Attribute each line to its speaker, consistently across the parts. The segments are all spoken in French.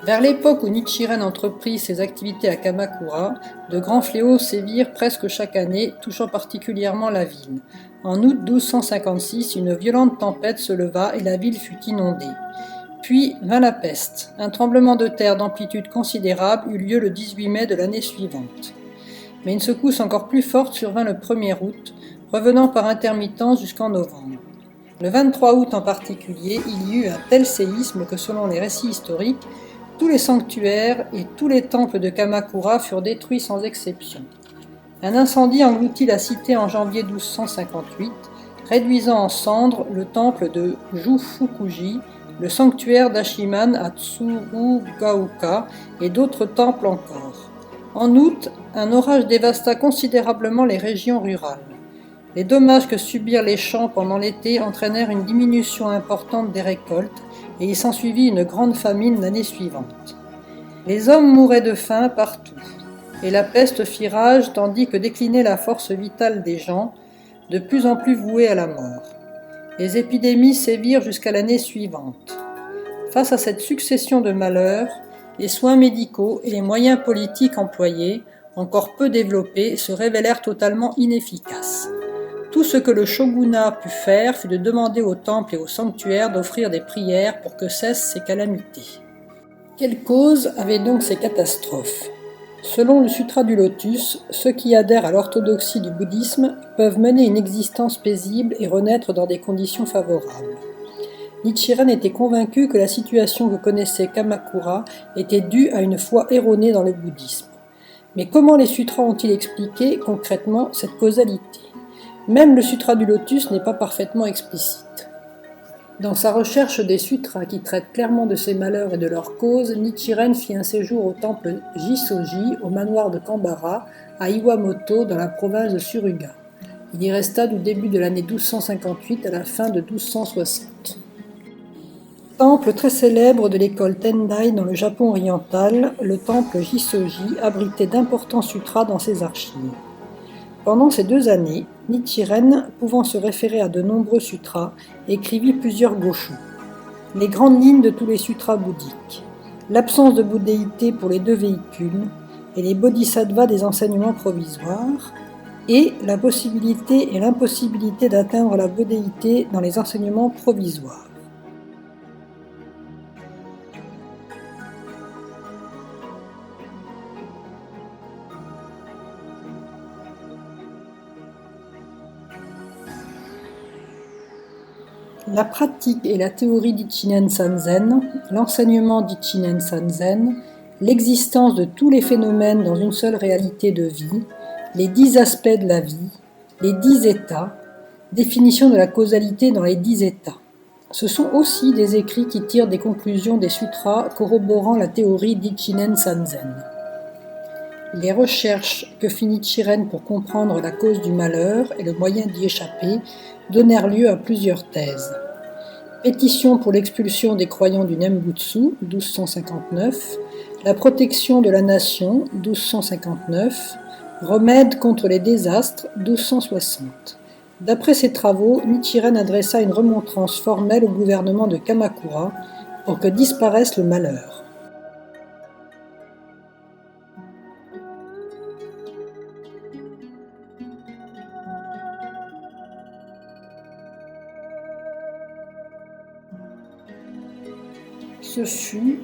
Speaker 1: Vers l'époque où Nichiren entreprit ses activités à Kamakura, de grands fléaux sévirent presque chaque année, touchant particulièrement la ville. En août 1256, une violente tempête se leva et la ville fut inondée. Puis vint la peste. Un tremblement de terre d'amplitude considérable eut lieu le 18 mai de l'année suivante. Mais une secousse encore plus forte survint le 1er août, revenant par intermittence jusqu'en novembre. Le 23 août en particulier, il y eut un tel séisme que selon les récits historiques, tous les sanctuaires et tous les temples de Kamakura furent détruits sans exception. Un incendie engloutit la cité en janvier 1258, réduisant en cendres le temple de Jufukuji, le sanctuaire d'Ashiman à Tsurugaoka et d'autres temples encore. En août, un orage dévasta considérablement les régions rurales. Les dommages que subirent les champs pendant l'été entraînèrent une diminution importante des récoltes et il s'ensuivit une grande famine l'année suivante. Les hommes mouraient de faim partout, et la peste fit rage tandis que déclinait la force vitale des gens, de plus en plus voués à la mort. Les épidémies sévirent jusqu'à l'année suivante. Face à cette succession de malheurs, les soins médicaux et les moyens politiques employés, encore peu développés, se révélèrent totalement inefficaces. Tout ce que le shogunat put faire fut de demander aux temples et aux sanctuaires d'offrir des prières pour que cessent ces calamités. Quelle cause avaient donc ces catastrophes ? Selon le Sutra du Lotus, ceux qui adhèrent à l'orthodoxie du bouddhisme peuvent mener une existence paisible et renaître dans des conditions favorables. Nichiren était convaincu que la situation que connaissait Kamakura était due à une foi erronée dans le bouddhisme. Mais comment les sutras ont-ils expliqué concrètement cette causalité ? Même le Sutra du Lotus n'est pas parfaitement explicite. Dans sa recherche des sutras qui traitent clairement de ces malheurs et de leurs causes, Nichiren fit un séjour au temple Jisoji, au manoir de Kambara, à Iwamoto, dans la province de Suruga. Il y resta du début de l'année 1258 à la fin de 1260. Temple très célèbre de l'école Tendai dans le Japon oriental, le temple Jisoji abritait d'importants sutras dans ses archives. Pendant ces 2 années, Nichiren, pouvant se référer à de nombreux sutras, écrivit plusieurs goshu. Les grandes lignes de tous les sutras bouddhiques, l'absence de bouddhéité pour les 2 véhicules, et les bodhisattvas des enseignements provisoires, et la possibilité et l'impossibilité d'atteindre la bouddhéité dans les enseignements provisoires. La pratique et la théorie d'Ichinen Sanzen, l'enseignement d'Ichinen Sanzen, l'existence de tous les phénomènes dans une seule réalité de vie, les 10 aspects de la vie, les 10 états, définition de la causalité dans les 10 états. Ce sont aussi des écrits qui tirent des conclusions des sutras corroborant la théorie d'Ichinen Sanzen. Les recherches que fit Nichiren pour comprendre la cause du malheur et le moyen d'y échapper donnèrent lieu à plusieurs thèses. Pétition pour l'expulsion des croyants du Nembutsu, 1259, la protection de la nation, 1259, remède contre les désastres, 1260. D'après ces travaux, Nichiren adressa une remontrance formelle au gouvernement de Kamakura pour que disparaisse le malheur. Ce fut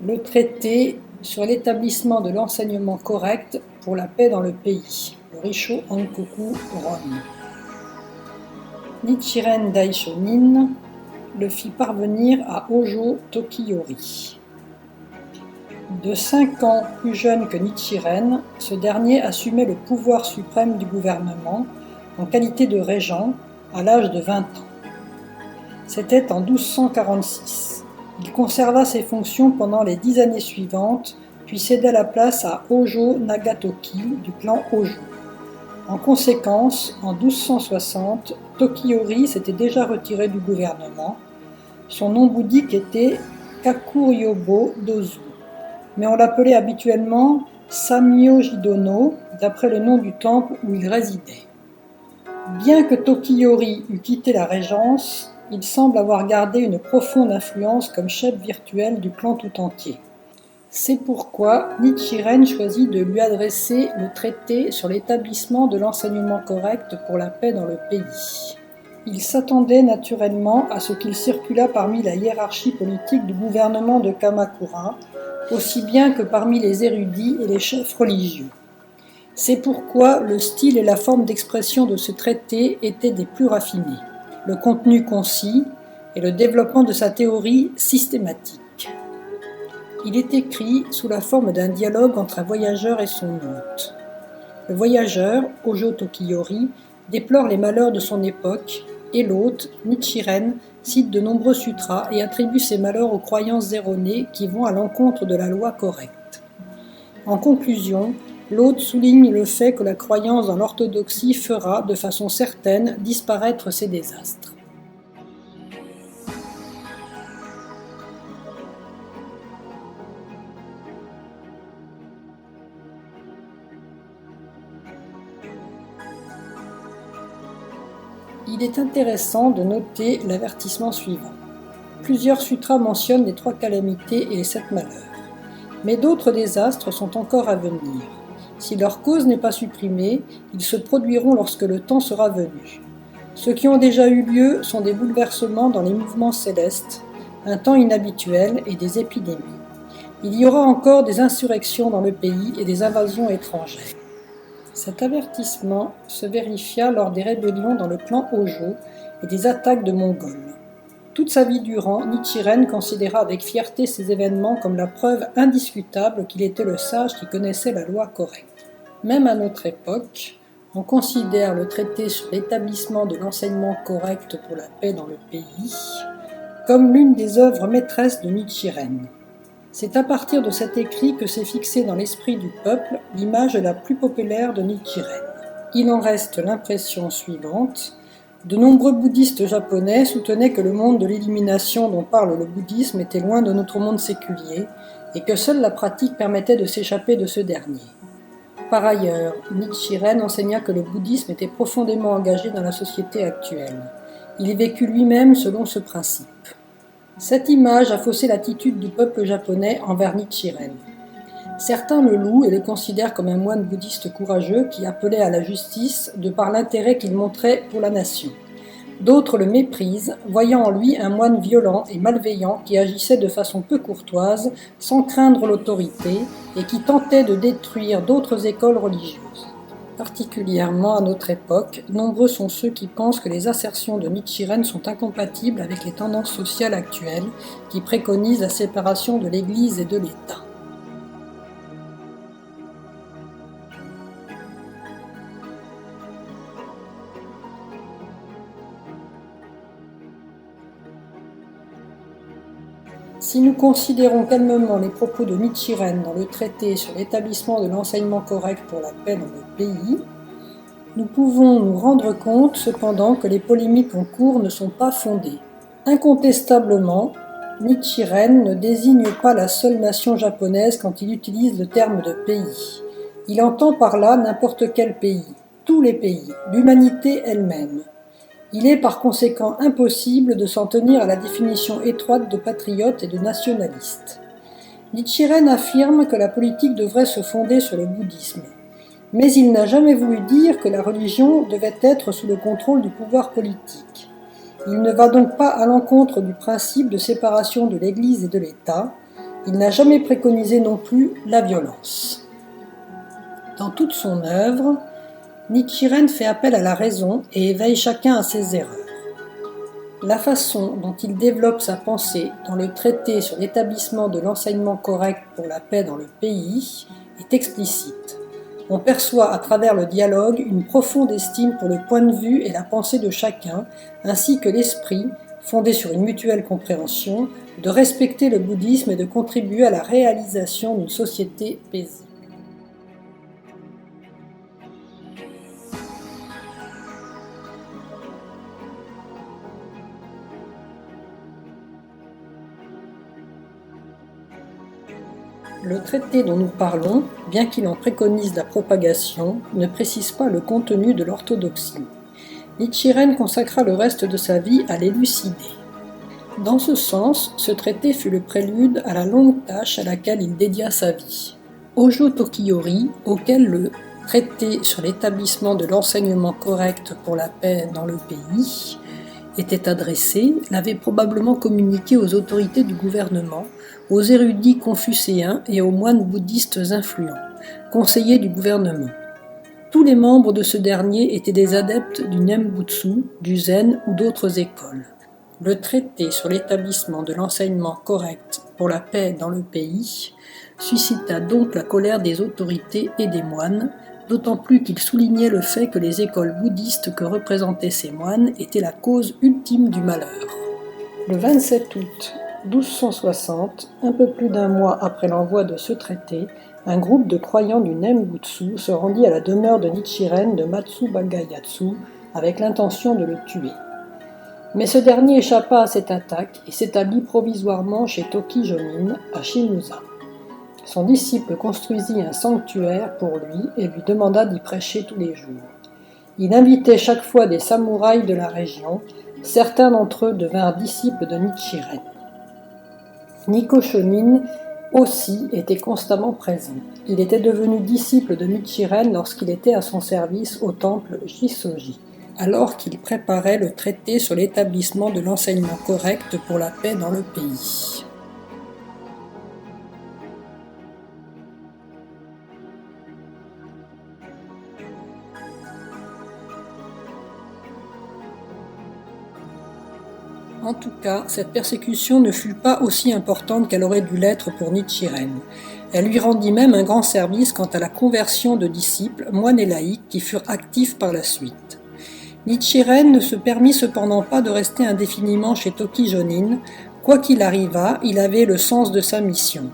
Speaker 1: le traité sur l'établissement de l'enseignement correct pour la paix dans le pays, le Risho Ankoku Ron. Nichiren Daishonin le fit parvenir à Hojo Tokiyori. De 5 ans plus jeune que Nichiren, ce dernier assumait le pouvoir suprême du gouvernement en qualité de régent à l'âge de 20 ans. C'était en 1246. Il conserva ses fonctions pendant les 10 années suivantes, puis céda la place à Hojo Nagatoki du clan Hojo. En conséquence, en 1260, Tokiyori s'était déjà retiré du gouvernement. Son nom bouddhique était Kakuryobo Dozu, mais on l'appelait habituellement Samyoji-dono, d'après le nom du temple où il résidait. Bien que Tokiyori eût quitté la régence, il semble avoir gardé une profonde influence comme chef virtuel du clan tout entier. C'est pourquoi Nichiren choisit de lui adresser le traité sur l'établissement de l'enseignement correct pour la paix dans le pays. Il s'attendait naturellement à ce qu'il circulât parmi la hiérarchie politique du gouvernement de Kamakura, aussi bien que parmi les érudits et les chefs religieux. C'est pourquoi le style et la forme d'expression de ce traité étaient des plus raffinés, le contenu concis et le développement de sa théorie systématique. Il est écrit sous la forme d'un dialogue entre un voyageur et son hôte. Le voyageur, Hojo Tokiyori, déplore les malheurs de son époque et l'hôte, Nichiren, cite de nombreux sutras et attribue ces malheurs aux croyances erronées qui vont à l'encontre de la loi correcte. En conclusion, l'hôte souligne le fait que la croyance dans l'orthodoxie fera, de façon certaine, disparaître ces désastres. Il est intéressant de noter l'avertissement suivant. Plusieurs sutras mentionnent les 3 calamités et les 7 malheurs, mais d'autres désastres sont encore à venir. Si leur cause n'est pas supprimée, ils se produiront lorsque le temps sera venu. Ceux qui ont déjà eu lieu sont des bouleversements dans les mouvements célestes, un temps inhabituel et des épidémies. Il y aura encore des insurrections dans le pays et des invasions étrangères. Cet avertissement se vérifia lors des rébellions dans le clan Hojo et des attaques de Mongols. Toute sa vie durant, Nichiren considéra avec fierté ces événements comme la preuve indiscutable qu'il était le sage qui connaissait la loi correcte. Même à notre époque, on considère le traité sur l'établissement de l'enseignement correct pour la paix dans le pays comme l'une des œuvres maîtresses de Nichiren. C'est à partir de cet écrit que s'est fixée dans l'esprit du peuple l'image la plus populaire de Nichiren. Il en reste l'impression suivante. De nombreux bouddhistes japonais soutenaient que le monde de l'élimination dont parle le bouddhisme était loin de notre monde séculier et que seule la pratique permettait de s'échapper de ce dernier. Par ailleurs, Nichiren enseigna que le bouddhisme était profondément engagé dans la société actuelle. Il vécut lui-même selon ce principe. Cette image a faussé l'attitude du peuple japonais envers Nichiren. Certains le louent et le considèrent comme un moine bouddhiste courageux qui appelait à la justice de par l'intérêt qu'il montrait pour la nation. D'autres le méprisent, voyant en lui un moine violent et malveillant qui agissait de façon peu courtoise, sans craindre l'autorité, et qui tentait de détruire d'autres écoles religieuses. Particulièrement à notre époque, nombreux sont ceux qui pensent que les assertions de Nichiren sont incompatibles avec les tendances sociales actuelles qui préconisent la séparation de l'Église et de l'État. Si nous considérons calmement les propos de Nichiren dans le traité sur l'établissement de l'enseignement correct pour la paix dans le pays, nous pouvons nous rendre compte cependant que les polémiques en cours ne sont pas fondées. Incontestablement, Nichiren ne désigne pas la seule nation japonaise quand il utilise le terme de pays. Il entend par là n'importe quel pays, tous les pays, l'humanité elle-même. Il est par conséquent impossible de s'en tenir à la définition étroite de patriote et de nationaliste. Nichiren affirme que la politique devrait se fonder sur le bouddhisme, mais il n'a jamais voulu dire que la religion devait être sous le contrôle du pouvoir politique. Il ne va donc pas à l'encontre du principe de séparation de l'Église et de l'État. Il n'a jamais préconisé non plus la violence. Dans toute son œuvre, Nichiren fait appel à la raison et éveille chacun à ses erreurs. La façon dont il développe sa pensée dans le traité sur l'établissement de l'enseignement correct pour la paix dans le pays est explicite. On perçoit à travers le dialogue une profonde estime pour le point de vue et la pensée de chacun, ainsi que l'esprit, fondé sur une mutuelle compréhension, de respecter le bouddhisme et de contribuer à la réalisation d'une société paisible. Le traité dont nous parlons, bien qu'il en préconise la propagation, ne précise pas le contenu de l'orthodoxie. Nichiren consacra le reste de sa vie à l'élucider. Dans ce sens, ce traité fut le prélude à la longue tâche à laquelle il dédia sa vie. Hojo Tokiyori, auquel le traité sur l'établissement de l'enseignement correct pour la paix dans le pays était adressé, l'avait probablement communiqué aux autorités du gouvernement, aux érudits confucéens et aux moines bouddhistes influents, conseillers du gouvernement. Tous les membres de ce dernier étaient des adeptes du Nembutsu, du Zen ou d'autres écoles. Le traité sur l'établissement de l'enseignement correct pour la paix dans le pays suscita donc la colère des autorités et des moines, d'autant plus qu'il soulignait le fait que les écoles bouddhistes que représentaient ces moines étaient la cause ultime du malheur. Le 27 août 1260, un peu plus d'un mois après l'envoi de ce traité, un groupe de croyants du Nembutsu se rendit à la demeure de Nichiren de Matsubagayatsu avec l'intention de le tuer. Mais ce dernier échappa à cette attaque et s'établit provisoirement chez Toki Jonin, à Shimusa. Son disciple construisit un sanctuaire pour lui et lui demanda d'y prêcher tous les jours. Il invitait chaque fois des samouraïs de la région, certains d'entre eux devinrent disciples de Nichiren. Niko Shonin aussi était constamment présent. Il était devenu disciple de Nichiren lorsqu'il était à son service au temple Shisoji, alors qu'il préparait le traité sur l'établissement de l'enseignement correct pour la paix dans le pays. En tout cas, cette persécution ne fut pas aussi importante qu'elle aurait dû l'être pour Nichiren. Elle lui rendit même un grand service quant à la conversion de disciples, moines et laïcs qui furent actifs par la suite. Nichiren ne se permit cependant pas de rester indéfiniment chez Toki Jonin. Quoi qu'il arrivât, il avait le sens de sa mission.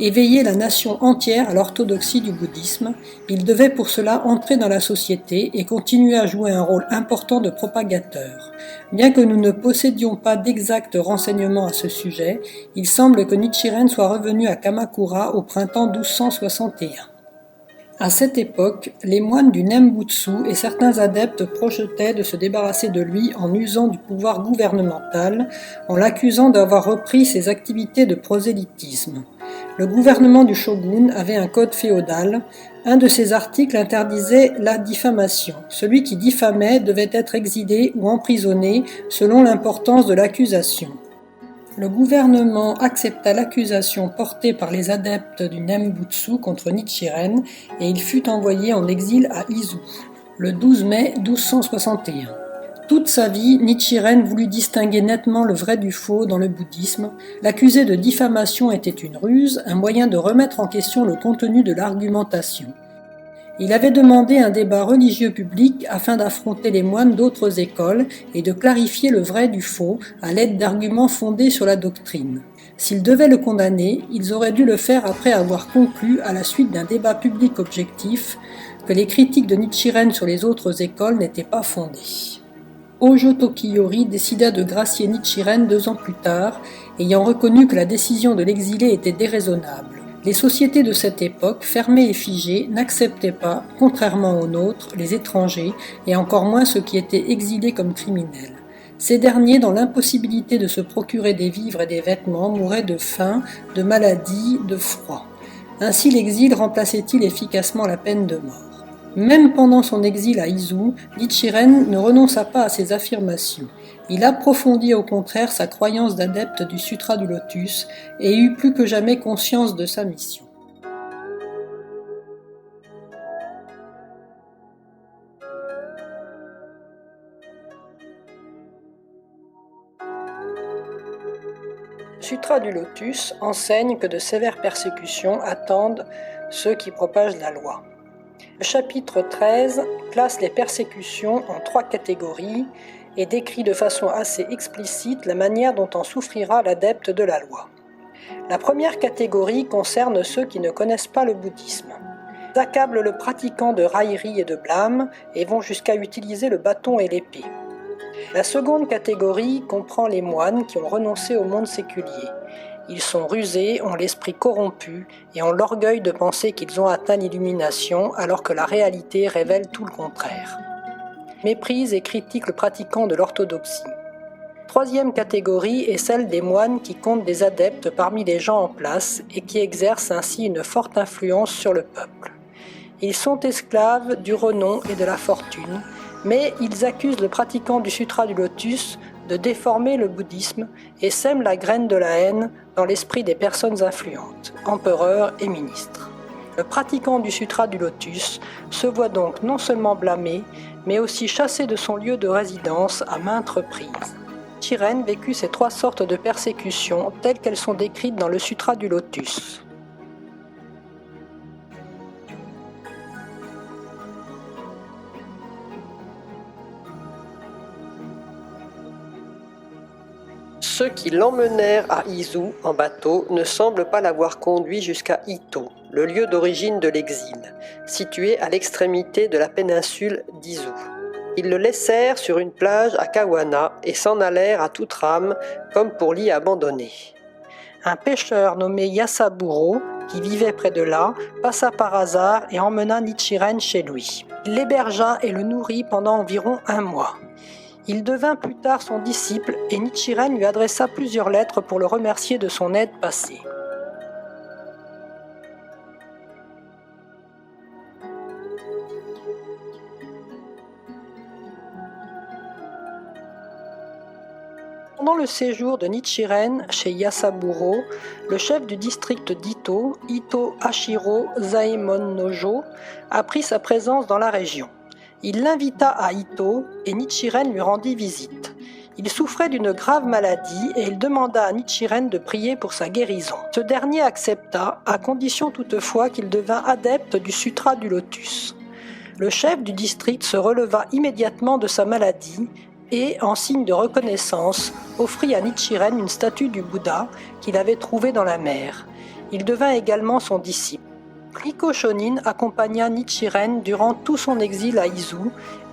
Speaker 1: Éveiller la nation entière à l'orthodoxie du bouddhisme, il devait pour cela entrer dans la société et continuer à jouer un rôle important de propagateur. Bien que nous ne possédions pas d'exacts renseignements à ce sujet, il semble que Nichiren soit revenu à Kamakura au printemps 1261. À cette époque, les moines du Nembutsu et certains adeptes projetaient de se débarrasser de lui en usant du pouvoir gouvernemental, en l'accusant d'avoir repris ses activités de prosélytisme. Le gouvernement du shogun avait un code féodal. Un de ses articles interdisait la diffamation. Celui qui diffamait devait être exilé ou emprisonné selon l'importance de l'accusation. Le gouvernement accepta l'accusation portée par les adeptes du Nembutsu contre Nichiren et il fut envoyé en exil à Izu, le 12 mai 1261. Toute sa vie, Nichiren voulut distinguer nettement le vrai du faux dans le bouddhisme. L'accuser de diffamation était une ruse, un moyen de remettre en question le contenu de l'argumentation. Il avait demandé un débat religieux public afin d'affronter les moines d'autres écoles et de clarifier le vrai du faux à l'aide d'arguments fondés sur la doctrine. S'ils devaient le condamner, ils auraient dû le faire après avoir conclu, à la suite d'un débat public objectif, que les critiques de Nichiren sur les autres écoles n'étaient pas fondées. Hojo Tokiyori décida de gracier Nichiren 2 ans plus tard, ayant reconnu que la décision de l'exiler était déraisonnable. Les sociétés de cette époque, fermées et figées, n'acceptaient pas, contrairement aux nôtres, les étrangers, et encore moins ceux qui étaient exilés comme criminels. Ces derniers, dans l'impossibilité de se procurer des vivres et des vêtements, mouraient de faim, de maladie, de froid. Ainsi l'exil remplaçait-il efficacement la peine de mort. Même pendant son exil à Izu, Nichiren ne renonça pas à ses affirmations. Il approfondit au contraire sa croyance d'adepte du Sutra du Lotus et eut plus que jamais conscience de sa mission. Le Sutra du Lotus enseigne que de sévères persécutions attendent ceux qui propagent la loi. Le chapitre 13 classe les persécutions en 3 catégories et décrit de façon assez explicite la manière dont en souffrira l'adepte de la loi. La première catégorie concerne ceux qui ne connaissent pas le bouddhisme. Ils accablent le pratiquant de raillerie et de blâme et vont jusqu'à utiliser le bâton et l'épée. La seconde catégorie comprend les moines qui ont renoncé au monde séculier. Ils sont rusés, ont l'esprit corrompu et ont l'orgueil de penser qu'ils ont atteint l'illumination alors que la réalité révèle tout le contraire. Méprisent et critiquent le pratiquant de l'orthodoxie. Troisième catégorie est celle des moines qui comptent des adeptes parmi les gens en place et qui exercent ainsi une forte influence sur le peuple. Ils sont esclaves du renom et de la fortune, mais ils accusent le pratiquant du Sutra du Lotus de déformer le bouddhisme et sèment la graine de la haine dans l'esprit des personnes influentes, empereurs et ministres. Le pratiquant du Sutra du Lotus se voit donc non seulement blâmé, mais aussi chassé de son lieu de résidence à maintes reprises. Nichiren vécut ces trois sortes de persécutions telles qu'elles sont décrites dans le Sutra du Lotus. Ceux qui l'emmenèrent à Izu en bateau ne semblent pas l'avoir conduit jusqu'à Ito, le lieu d'origine de l'exil, situé à l'extrémité de la péninsule d'Izu. Ils le laissèrent sur une plage à Kawana et s'en allèrent à toute rame, comme pour l'y abandonner. Un pêcheur nommé Yasaburo, qui vivait près de là, passa par hasard et emmena Nichiren chez lui. Il l'hébergea et le nourrit pendant environ 1 mois. Il devint plus tard son disciple et Nichiren lui adressa plusieurs lettres pour le remercier de son aide passée. Pendant le séjour de Nichiren chez Yasaburo, le chef du district d'Ito, Ito Hashiro Zaemon Nojo, apprit sa présence dans la région. Il l'invita à Ito et Nichiren lui rendit visite. Il souffrait d'une grave maladie et il demanda à Nichiren de prier pour sa guérison. Ce dernier accepta, à condition toutefois qu'il devint adepte du Sutra du Lotus. Le chef du district se releva immédiatement de sa maladie et, en signe de reconnaissance, offrit à Nichiren une statue du Bouddha qu'il avait trouvée dans la mer. Il devint également son disciple. Riko Shonin accompagna Nichiren durant tout son exil à Izu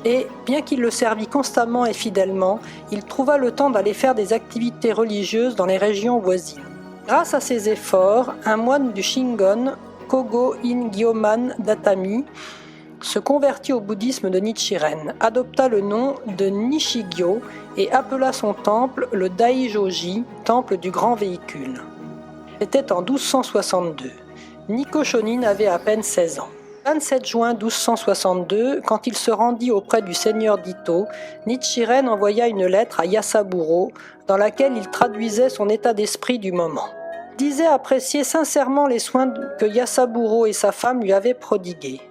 Speaker 1: et, bien qu'il le servît constamment et fidèlement, il trouva le temps d'aller faire des activités religieuses dans les régions voisines. Grâce à ses efforts, un moine du Shingon, Kogo In-gyoman Datami, se convertit au bouddhisme de Nichiren, adopta le nom de Nishigyo et appela son temple le Daijoji, temple du grand véhicule. C'était en 1262. Riko Shonin avait à peine 16 ans. Le 27 juin 1262, quand il se rendit auprès du seigneur d'Ito, Nichiren envoya une lettre à Yasaburo dans laquelle il traduisait son état d'esprit du moment. Il disait apprécier sincèrement les soins que Yasaburo et sa femme lui avaient prodigués.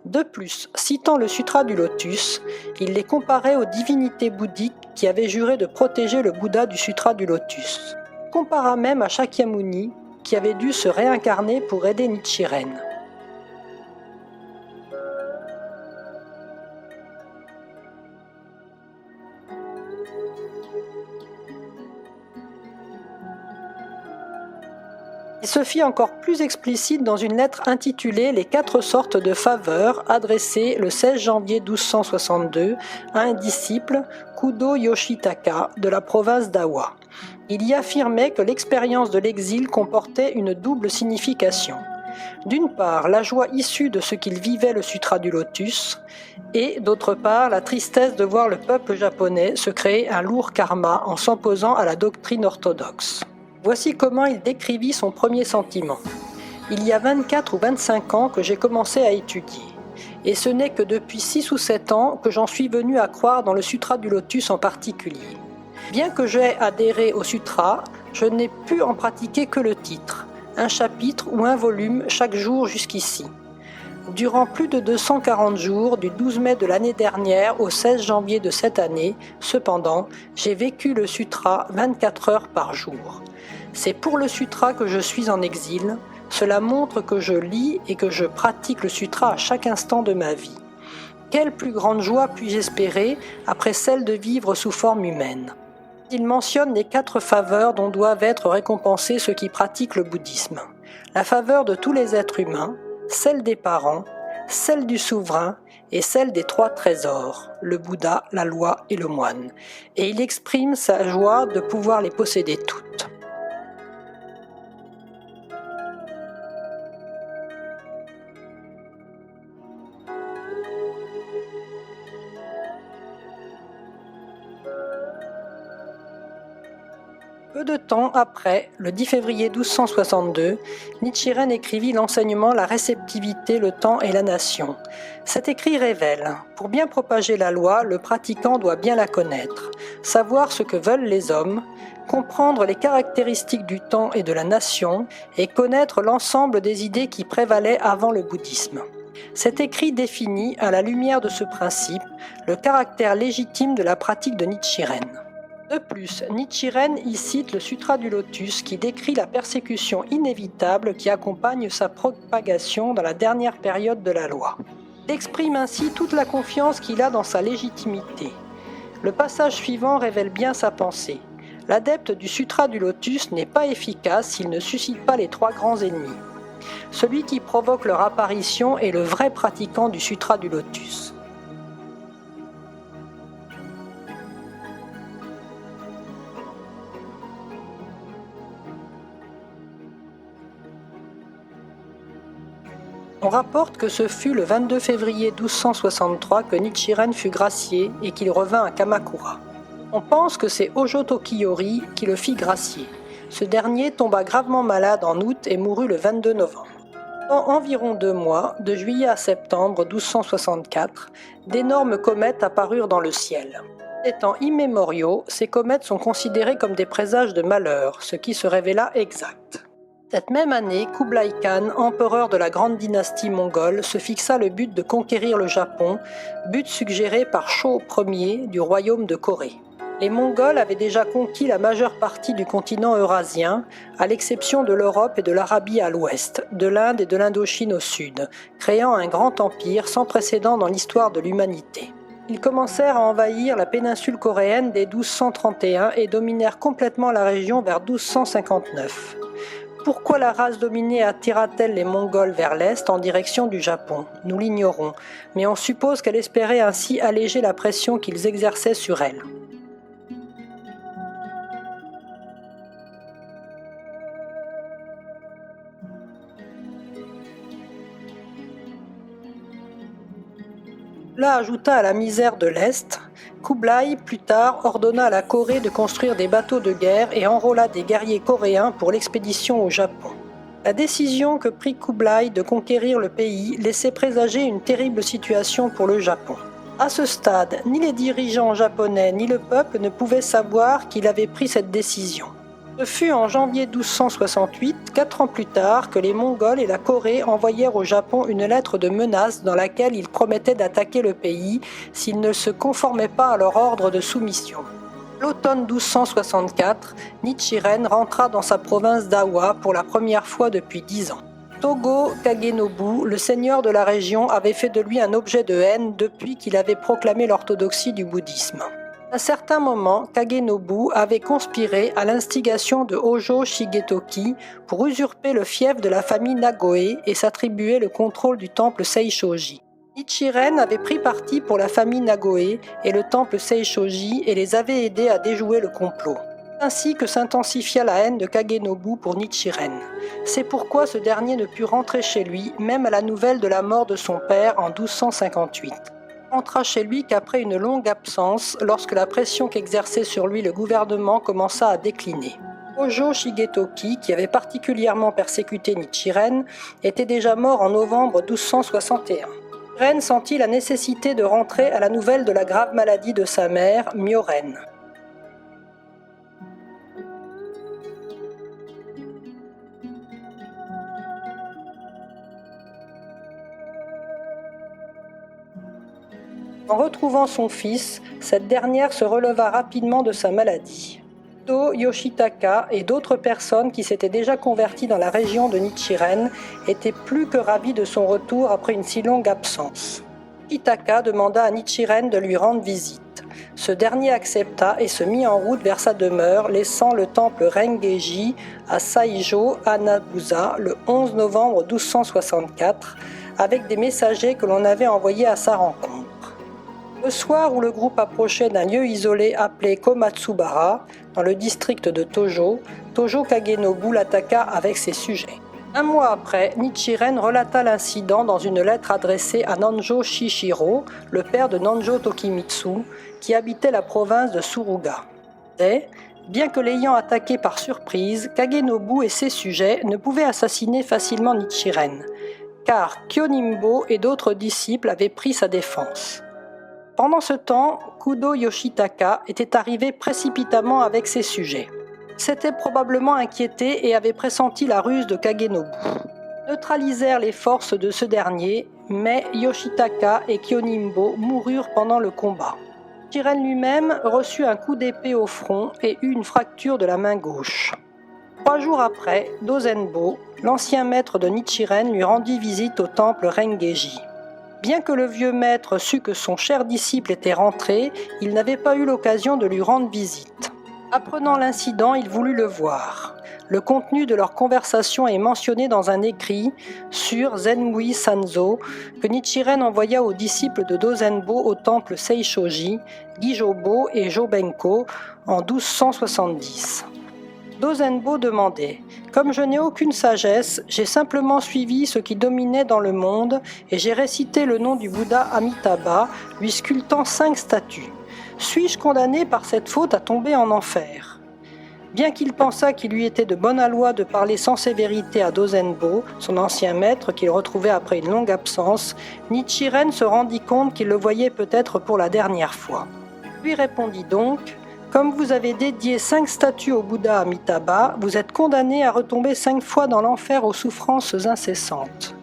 Speaker 1: De plus, citant le Sutra du Lotus, il les comparait aux divinités bouddhiques qui avaient juré de protéger le Bouddha du Sutra du Lotus. Il compara même à Shakyamuni, qui avait dû se réincarner pour aider Nichiren. Il se fit encore plus explicite dans une lettre intitulée « Les 4 sortes de faveurs » adressée le 16 janvier 1262 à un disciple, Kudo Yoshitaka, de la province d'Awa. Il y affirmait que l'expérience de l'exil comportait une double signification. D'une part, la joie issue de ce qu'il vivait le Sutra du Lotus, et d'autre part, la tristesse de voir le peuple japonais se créer un lourd karma en s'opposant à la doctrine orthodoxe. Voici comment il décrivit son premier sentiment. Il y a 24 ou 25 ans que j'ai commencé à étudier, et ce n'est que depuis 6 ou 7 ans que j'en suis venu à croire dans le Sutra du Lotus en particulier. Bien que j'aie adhéré au Sutra, je n'ai pu en pratiquer que le titre, un chapitre ou un volume chaque jour jusqu'ici. Durant plus de 240 jours, du 12 mai de l'année dernière au 16 janvier de cette année, cependant, j'ai vécu le Sutra 24 heures par jour. C'est pour le Sutra que je suis en exil, cela montre que je lis et que je pratique le Sutra à chaque instant de ma vie. Quelle plus grande joie puis-je espérer après celle de vivre sous forme humaine ? Il mentionne les 4 faveurs dont doivent être récompensés ceux qui pratiquent le bouddhisme. La faveur de tous les êtres humains, celle des parents, celle du souverain et celle des 3 trésors, le Bouddha, la loi et le moine. Et il exprime sa joie de pouvoir les posséder toutes. Peu de temps après, le 10 février 1262, Nichiren écrivit l'enseignement La réceptivité, le temps et la nation. Cet écrit révèle: pour bien propager la loi, le pratiquant doit bien la connaître, savoir ce que veulent les hommes, comprendre les caractéristiques du temps et de la nation, et connaître l'ensemble des idées qui prévalaient avant le bouddhisme. Cet écrit définit, à la lumière de ce principe, le caractère légitime de la pratique de Nichiren. De plus, Nichiren y cite le Sutra du Lotus qui décrit la persécution inévitable qui accompagne sa propagation dans la dernière période de la loi. Il exprime ainsi toute la confiance qu'il a dans sa légitimité. Le passage suivant révèle bien sa pensée. L'adepte du Sutra du Lotus n'est pas efficace s'il ne suscite pas les trois grands ennemis. Celui qui provoque leur apparition est le vrai pratiquant du Sutra du Lotus. On rapporte que ce fut le 22 février 1263 que Nichiren fut gracié et qu'il revint à Kamakura. On pense que c'est Hojo Tokiyori qui le fit gracier. Ce dernier tomba gravement malade en août et mourut le 22 novembre. Pendant environ 2 mois, de juillet à septembre 1264, d'énormes comètes apparurent dans le ciel. Étant immémoriaux, ces comètes sont considérées comme des présages de malheur, ce qui se révéla exact. Cette même année, Kublai Khan, empereur de la grande dynastie mongole, se fixa le but de conquérir le Japon, but suggéré par Shō Ier du royaume de Corée. Les Mongols avaient déjà conquis la majeure partie du continent eurasien, à l'exception de l'Europe et de l'Arabie à l'ouest, de l'Inde et de l'Indochine au sud, créant un grand empire sans précédent dans l'histoire de l'humanité. Ils commencèrent à envahir la péninsule coréenne dès 1231 et dominèrent complètement la région vers 1259. Pourquoi la race dominée attira-t-elle les Mongols vers l'est en direction du Japon? Nous l'ignorons, mais on suppose qu'elle espérait ainsi alléger la pression qu'ils exerçaient sur elle. Cela ajouta à la misère de l'Est. Kublai, plus tard, ordonna à la Corée de construire des bateaux de guerre et enrôla des guerriers coréens pour l'expédition au Japon. La décision que prit Kublai de conquérir le pays laissait présager une terrible situation pour le Japon. À ce stade, ni les dirigeants japonais ni le peuple ne pouvaient savoir qu'il avait pris cette décision. Ce fut en janvier 1268, 4 ans plus tard, que les Mongols et la Corée envoyèrent au Japon une lettre de menace dans laquelle ils promettaient d'attaquer le pays s'il ne se conformait pas à leur ordre de soumission. L'automne 1264, Nichiren rentra dans sa province d'Awa pour la première fois depuis 10 ans. Togo Kagenobu, le seigneur de la région, avait fait de lui un objet de haine depuis qu'il avait proclamé l'orthodoxie du bouddhisme. À un certain moment, Kagenobu avait conspiré à l'instigation de Hojo Shigetoki pour usurper le fief de la famille Nagoe et s'attribuer le contrôle du temple Seishoji. Nichiren avait pris parti pour la famille Nagoe et le temple Seishoji et les avait aidés à déjouer le complot. Ainsi que s'intensifia la haine de Kagenobu pour Nichiren. C'est pourquoi ce dernier ne put rentrer chez lui, même à la nouvelle de la mort de son père en 1258. Rentra chez lui qu'après une longue absence, lorsque la pression qu'exerçait sur lui le gouvernement commença à décliner. Hojo Shigetoki, qui avait particulièrement persécuté Nichiren, était déjà mort en novembre 1261. Nichiren sentit la nécessité de rentrer à la nouvelle de la grave maladie de sa mère, Myoren. En retrouvant son fils, cette dernière se releva rapidement de sa maladie. To Yoshitaka et d'autres personnes qui s'étaient déjà converties dans la région de Nichiren étaient plus que ravis de son retour après une si longue absence. Yoshitaka demanda à Nichiren de lui rendre visite. Ce dernier accepta et se mit en route vers sa demeure, laissant le temple Rengeji à Saijo, Hanabusa, le 11 novembre 1264, avec des messagers que l'on avait envoyés à sa rencontre. Le soir où le groupe approchait d'un lieu isolé appelé Komatsubara, dans le district de Tojo, Tojo Kagenobu l'attaqua avec ses sujets. Un mois après, Nichiren relata l'incident dans une lettre adressée à Nanjo Shishiro, le père de Nanjo Tokimitsu, qui habitait la province de Suruga. Bien que l'ayant attaqué par surprise, Kagenobu et ses sujets ne pouvaient assassiner facilement Nichiren, car Kyonimbo et d'autres disciples avaient pris sa défense. Pendant ce temps, Kudo Yoshitaka était arrivé précipitamment avec ses sujets. S'était probablement inquiété et avait pressenti la ruse de Kagenobu. Neutralisèrent les forces de ce dernier, mais Yoshitaka et Kyonimbo moururent pendant le combat. Nichiren lui-même reçut un coup d'épée au front et eut une fracture de la main gauche. 3 jours après, Dozenbo, l'ancien maître de Nichiren, lui rendit visite au temple Rengeji. Bien que le vieux maître sût que son cher disciple était rentré, il n'avait pas eu l'occasion de lui rendre visite. Apprenant l'incident, il voulut le voir. Le contenu de leur conversation est mentionné dans un écrit sur Zenmui Sanzo que Nichiren envoya aux disciples de Dozenbo au temple Seishoji, Gijobo et Jobenko en 1270. Dozenbo demandait « Comme je n'ai aucune sagesse, j'ai simplement suivi ce qui dominait dans le monde et j'ai récité le nom du Bouddha Amitabha, lui sculptant 5 statues. Suis-je condamné par cette faute à tomber en enfer ?» Bien qu'il pensât qu'il lui était de bonne aloi de parler sans sévérité à Dozenbo, son ancien maître qu'il retrouvait après une longue absence, Nichiren se rendit compte qu'il le voyait peut-être pour la dernière fois. Lui répondit donc « Comme vous avez dédié 5 statues au Bouddha Amitabha, vous êtes condamné à retomber 5 fois dans l'enfer aux souffrances incessantes.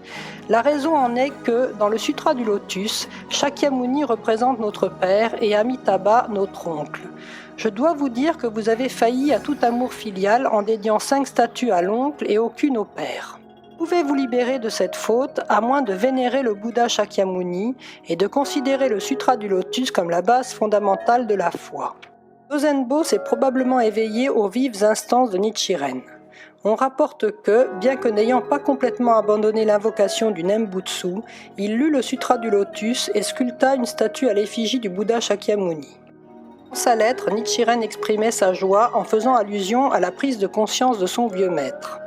Speaker 1: La raison en est que, dans le Sutra du Lotus, Shakyamuni représente notre père et Amitabha notre oncle. Je dois vous dire que vous avez failli à tout amour filial en dédiant 5 statues à l'oncle et aucune au père. Vous pouvez vous libérer de cette faute à moins de vénérer le Bouddha Shakyamuni et de considérer le Sutra du Lotus comme la base fondamentale de la foi. » Dozenbo s'est probablement éveillé aux vives instances de Nichiren. On rapporte que, bien que n'ayant pas complètement abandonné l'invocation du Nembutsu, il lut le Sutra du Lotus et sculpta une statue à l'effigie du Bouddha Shakyamuni. Dans sa lettre, Nichiren exprimait sa joie en faisant allusion à la prise de conscience de son vieux maître.